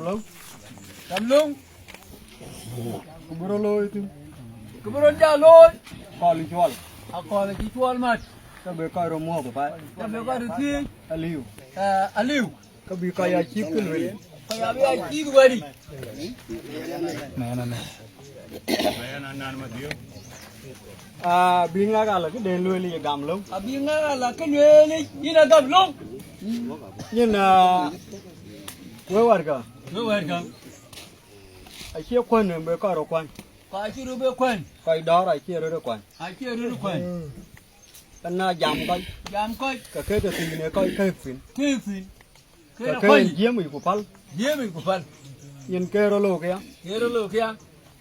Lông, Cầm lung, cũng bữa lôi thì cứ bữa giờ lôi, coi lịch chuột, còn là chỉ chuột mà, các bé coi rồi mua của phải, cái việc có được gì, liu, liu, các bé coi ai chip cái lưỡi, phải làm cái gì cũng vậy đi, nè, biến ra là cái đèn lưỡi liền gầm lông, biến là cái nghề này, như là cầm lung, nhưng là quay qua cả, đúng rồi cầm, ai chia quần rồi bé coi rồi quần, có ai chưa được quen, coi đó ai chia rồi quần, ai chưa được quen, anh giảm coi, giảm coi, cái từ từ này coi cái phim, cái phim, cái là cái quen, giếm mình của phật, dễ mình của phần, nhìn cái rồi lô kia, cái đó lừa kia,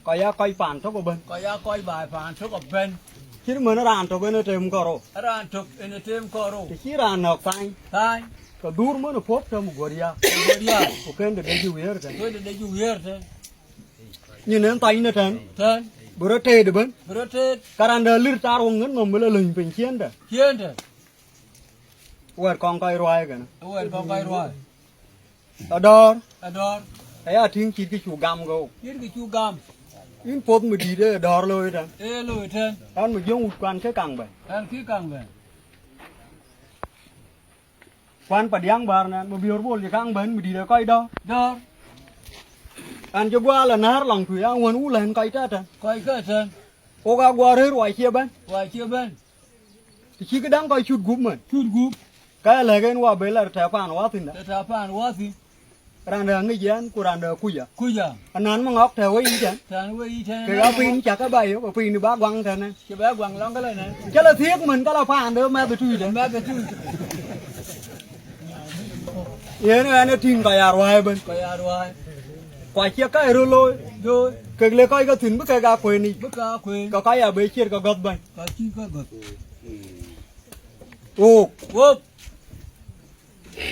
coi phản cho của bên, coi bài phản số của bên, chứ mà nó làm cho bên nó thêm có rồi, ra chụp in thêm có rồi, thì chỉ là nọc tay. tai, Cái đuôi mà nó phốt cho một người à, cái gì à, ok để đây chịu hết rồi. tôi để dùng here thế, Nhưng nếu tay nó trơn, thân, bữa đó tê được bên, bữa thế, karan đời lướt ta rong ngấn mà mới là lình bình chiến đó. chiến thế, Quẹt con coi roai cái nó. ôi con coi rồi, Ở đó, đó. thấy à thiên chỉ cái chủ gam go. Yến cái chú gam, In phốt mà đi đây đỏ lôi đó. ê lùi thân, Anh mà dùng quan cái càng vậy. ăn khí càng về, Quan phải điang bar nè, mà biểu bol cái càng bên mà đi đây coi đó. đó, Anh cho qua là nار lòng thủy ang nguồn u lên coi ta thân. coi cái thân, Ô ga qua rơi roai chia bên. ngoài chưa bên, Thì chỉ cái đang coi chút gúp mình. chút gúp, Cái là cái qua bên là thẻ phản hóa tin đó. để thả pan quá thì, Ran đời người dân, của ran đời cùi à. cùi giờ, Anh ăn mà ngóc theo ấy chứ. thằng với y thế, Cái áo pin chả cái bày áo pin bác quăng thế này. cái bé quăng lông cái này này, Chứ là thiết mình có là phản đâu mà tôi chui đấy. bé cái chú, Yên nó tin cái áo hai bên. coi à rồi, Quả chia cái rồi lôi. rồi, Cái lệ coi cái thìn bức cái gà quên đi. bất cả quên, Cái à bê chia cái gọt bay. có chi có bực, Ô, wop,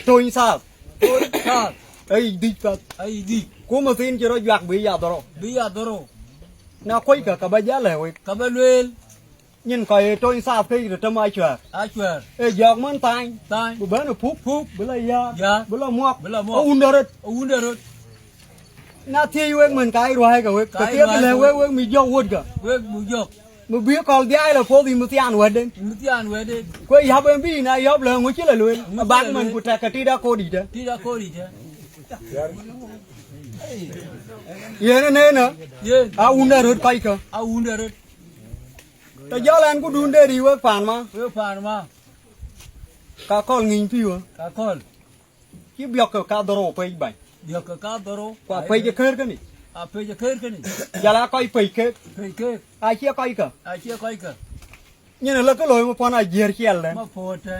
tôi sao? tôi sao, Ấy đi cả. ai đi, Cô mà tin cho nó giặc bị giặc đó. bây giờ đó, Nó quay cả bây giờ là vậy. cái bên lên, Nhưng cái tôi sao khi rồi trong ai chờ. ai chơi, Ê giặc món tay. tai, Bữa nó phúc. Bữa là dạ, bữa là muộc. bữa là muộc. Ôn đó rồi. uống được, Nó thi quên mình cái rồi hay cả. Cái tiếp là quên mình vô quên cả. quên bùi dọc, Mà biết còn đi ai là phố thì mới ăn quên đến. nước tiền về đi, Quay học em bi này học là ngồi chứ là lùi. Bác mình của cái tí đã cô đi đó. đi ra cô đi thế, Yên nên nữa. yên, Unda rồi quay cơ. uống được, Ta gió lan của đun đây đi với phản mà. với phản mà, Cả con nghìn phiêu. cả con, Chứ biết cả đồ quay bảy. được cả cá toro, Quả quay cái khơi cái này. bây giờ khơi cái này, Giờ là quay quay cái. khơi, Ai chia quay cơ. ai chưa coi cả, Nhưng là cái lối mà con ai dìa kia lên. mà phô thế,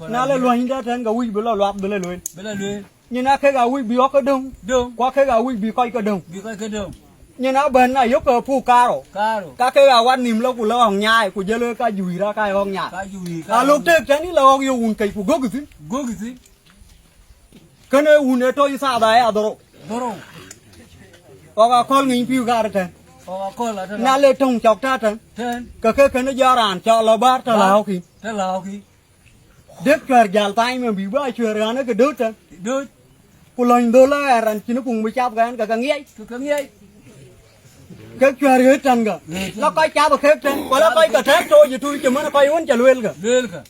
Nó là loài ra trên cái uy bữa là loạt bữa là lùi. bây giờ luyện, Nhưng nó cái uy bị có đông. đông, Qua cái uy bị coi cái đông. bị coi cái đông, Nhưng nó bên này yếu cơ phu ca rồi. cá rồi, Các cái quan niệm lâu của lâu hồng nhai của dơ lơ ca dùi ra cái hồng nhai. cá dùi, Lúc trước chẳng ní là hồng yêu un cây của gốc cái gì. gốc cái gì, Cái này un ở tôi sao đấy à đồ. toro, Và con nghìn phiêu gà trên. con là thế Nó nào, lê trông chọc ra trên. thế, Cái nó do ràn cho là bát cho là hông khi. thế là khi, Đếp chùa gàl tay mà bị bá chùa ra nó cái đốt trên. đôi, Cô lần đô la ràn chỉ nó cùng với chạp gán cả nghe. cái nghe, Cái chùa hết trên cả. Nó coi chạp ở khép trên. Và nó coi cả thép trôi như tôi chứ mà nó coi uống chả luyện cả. luyện cả,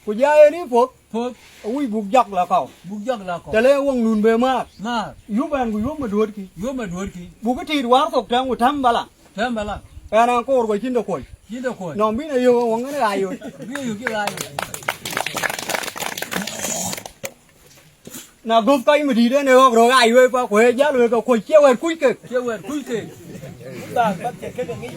Cô giá ấy ní phục. phô, Ui buộc dọc là cậu. bút giặc là có, Chả lẽ uống nùn bề mà. mà, Giúp anh của giúp mà đuốt kì. gốc mà đuổi kì, Buộc cái thịt quá thuộc trang của thăm bà lạ. thế mà là, Cái nào cô rồi chín được khỏi. chỉ được coi, Nó biết là yêu uống cái này rồi. biết được cái này, Nào gốc cây mà đi đấy nữa rồi ai rồi qua quê giá rồi có quê chéo hơn cuối kì. chưa quên cúi kì, ta bắt cái cái nghĩ,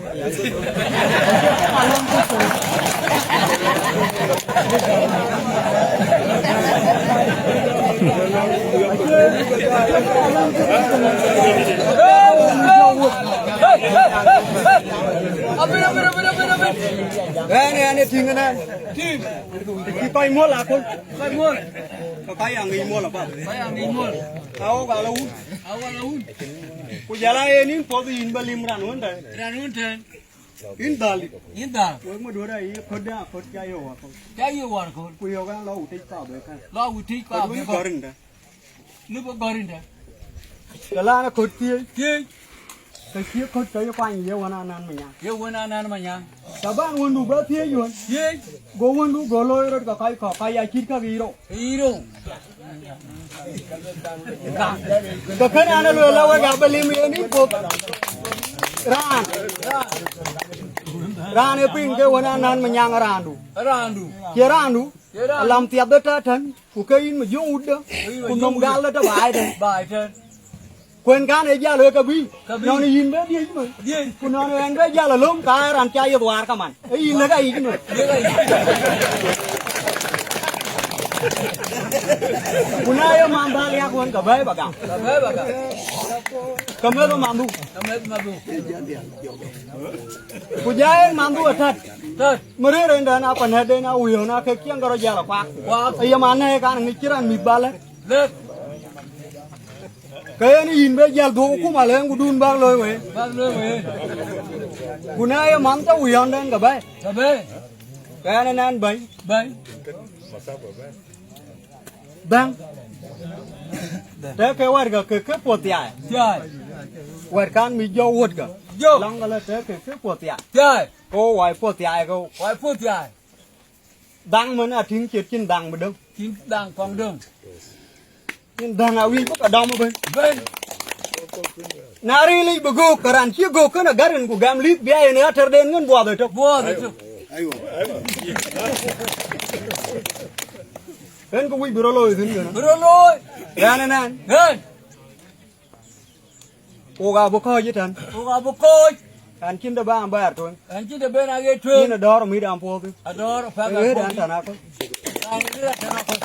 Này thì cái này. Thì coi mua là con. coi mua, Cái hàng nghìn mua là bao. phải ăn đi mua, Áo gà lâu. áo là uống, Cô giá lại nín phố thì in bờ lim ran hơn đấy. ra nuốt thế, In dali. yên ta, Cô mà đuổi đây phật đa phật chạy hoa. cái gì hoàn con, Cô yêu cái lâu tích tạo được cái. lo uống tí Cô qua, mới có rừng đấy. Lu bơ gorin da. cái là nó khốt kia Ki. cái kia khốt cái quanh nhiều hơn anh mình nhá Ye wona nan ma nya. các bạn muốn đủ bao nhiêu rồi Ki. go muốn đủ go lôi rồi cái khai ai chít cái gì đâu Hiro. cái này nó lừa lâu cái beli mình đi bộ ran pin cái hơn anh mình nhang ran đủ Randu. kia ran đủ làm tiệp đó ta thân của cái in mà dùng đó của nông gal đó ta bài đây Bai ten. quên cái này ra lừa cái bi Cái bi. nó đi in bé đi mà Ye. của nó này bé ra là lốm cái ran chai vô toa cái màn ấy in là cái gì mà Ye ga. của nó em mang ba cái con cả bé bà cả Ka be ba ka. cầm hết nó mang đủ Kamet ma bu. của giá mang đủ thật Tat. mà đây đây là phần hết đây là uy nó cái kiêng cái ra là quạt Wa. ấy mà này cái này chỉ là mì ba lên Lek. cái này in bé ra đồ cũng mà lên của đun bang rồi vậy Ba le we. của nó em mang tao uy hơn đây cả bé Ka be. cái này nên bảy Bai. bang thế cái quạt cái bột tiệt Jai. quạt can mì dâu quạt cả Yo. long cái là cái bột tiệt Jai. cô quạt bột tiệt cô Wai pu jai. đăng mình là tiếng chết trên đăng mà đâu Kin dang kong dong. trên đăng nào uy có đau mà bên Ben. nari li bego karan chi go kana garin ku gam lit biya ne atar den ngun bo da to Bo de tu. en ko wi biro loy thun gana Bro loy. ya nan Gen. o ga bo ko jitan Ko ga bu ko. an kin da ba ba to An chi de ben age ni tu. na dor mi dam po tu Ador fa ga e ko. dan ta na ko An ri ra ta na ko.